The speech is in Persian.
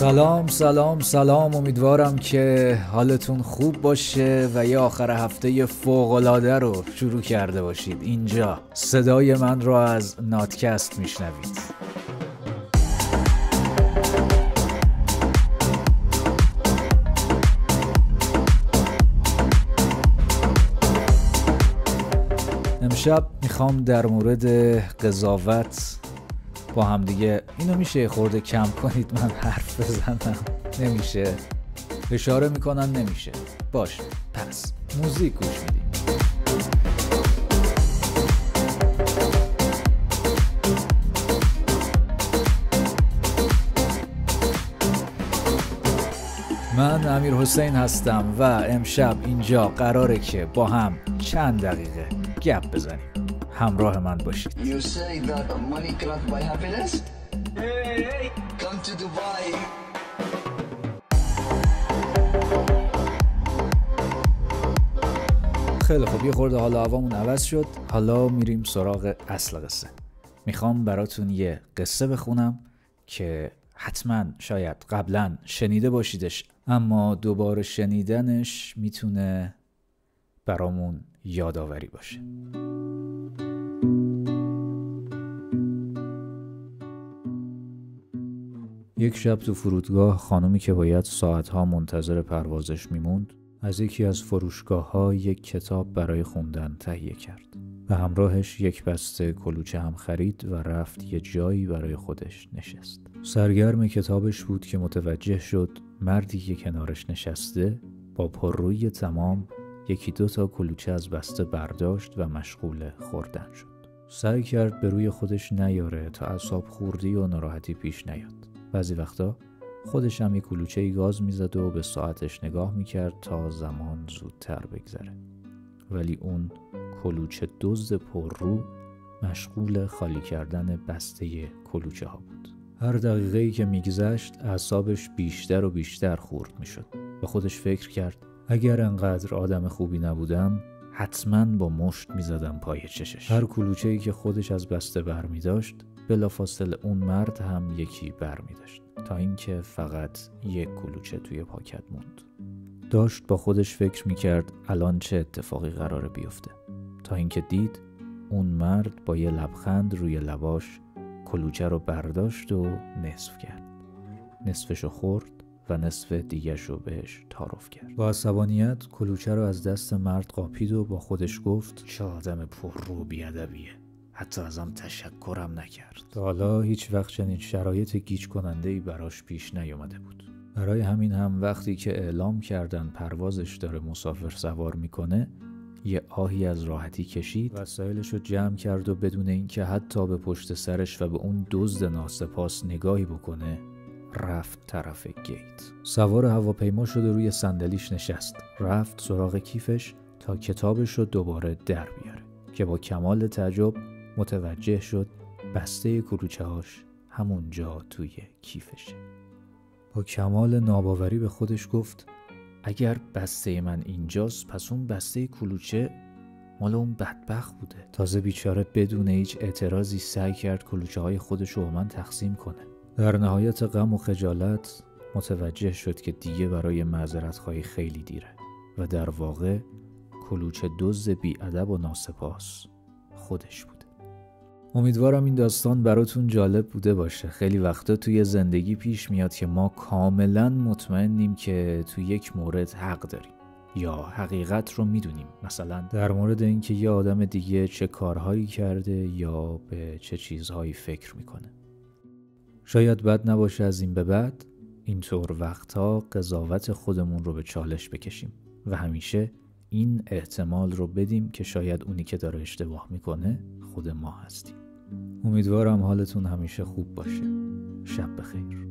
سلام سلام سلام، امیدوارم که حالتون خوب باشه و یه آخر هفته فوق‌العاده رو شروع کرده باشید. اینجا صدای من رو از ناتکست میشنوید. امشب میخوام در مورد قضاوت با هم دیگه، اینو میشه خورده کم کنید من حرف بزنم؟ نمیشه؟ اشاره میکنن نمیشه؟ باشه، پس موزیک گوش میدیم. من امیرحسین هستم و امشب اینجا قراره که با هم چند دقیقه گپ بزنیم. همراه من باشید. You say that money cannot buy happiness? Hey, come to Dubai. خیلی خوب، یه خورده حالا هوامون عوض شد. حالا میریم سراغ اصل قصه. میخوام براتون یه قصه بخونم که حتما شاید قبلا شنیده باشیدش، اما دوباره شنیدنش میتونه برامون یادآوری باشه. یک شب تو فرودگاه، خانومی که باید ساعتها منتظر پروازش میموند از یکی از فروشگاه‌ها یک کتاب برای خوندن تهیه کرد و همراهش یک بسته کلوچه هم خرید و رفت یه جایی برای خودش نشست. سرگرم کتابش بود که متوجه شد مردی که کنارش نشسته با پررویی تمام یکی دو تا کلوچه از بسته برداشت و مشغول خوردن شد. سعی کرد به روی خودش نیاره تا اعصاب خوردی و ناراحتی پیش نیاد. بعضی وقتا خودش هم یک کلوچه‌ای گاز میزد و به ساعتش نگاه میکرد تا زمان زودتر بگذره. ولی اون کلوچه دزد پررو مشغول خالی کردن بسته کلوچه ها بود. هر دقیقه‌ای که میگذشت اعصابش بیشتر و بیشتر خورد میشد. به خودش فکر کرد اگر انقدر آدم خوبی نبودم حتما با مشت میزدم پای چشش. هر کلوچه‌ای که خودش از بسته برمی داشت بلافاصله اون مرد هم یکی برمی داشت، تا اینکه فقط یک کلوچه توی پاکت موند. داشت با خودش فکر میکرد الان چه اتفاقی قراره بیفته، تا اینکه دید اون مرد با یه لبخند روی لباش کلوچه رو برداشت و نصف کرد. نصفشو خورد و نصف دیگرشو بهش تعارف کرد. با عصبانیت کلوچه رو از دست مرد قاپید و با خودش گفت چه آدم پر رو بیادبیه، حتی ازم تشکرم نکرد. تا حالا هیچ وقت چنین شرایط گیج کننده‌ای براش پیش نیومده بود. برای همین هم وقتی که اعلام کردن پروازش داره مسافر سوار میکنه یه آهی از راحتی کشید، وسایلشو جمع کرد و بدون اینکه حتی به پشت سرش و به اون دزد ناسپاس نگاهی بکنه رفت طرف گیت. سوار هواپیما شد و روی صندلیش نشست. رفت سراغ کیفش تا کتابش رو دوباره در بیاره که با کمال تعجب متوجه شد بسته کلوچه‌هاش همونجا توی کیفشه. با کمال ناباوری به خودش گفت اگر بسته من اینجاست پس اون بسته کلوچه مال اون بدبخت بوده. تازه بیچاره بدون هیچ اعتراضی سعی کرد کلوچه‌های خودش رو با من تقسیم کنه. در نهایت غم و خجالت متوجه شد که دیگه برای معذرت‌خواهی خیلی دیره و در واقع کلوچه دزد بی‌ادب و ناسپاس خودش بود. امیدوارم این داستان براتون جالب بوده باشه. خیلی وقتا توی زندگی پیش میاد که ما کاملا مطمئنیم که توی یک مورد حق داریم یا حقیقت رو میدونیم، مثلا در مورد اینکه یه آدم دیگه چه کارهایی کرده یا به چه چیزهایی فکر میکنه. شاید بد نباشه از این به بعد اینطور وقتها قضاوت خودمون رو به چالش بکشیم و همیشه این احتمال رو بدیم که شاید اونی که داره اشتباه میکنه خود ما هستیم. امیدوارم حالتون همیشه خوب باشه. شب بخیر.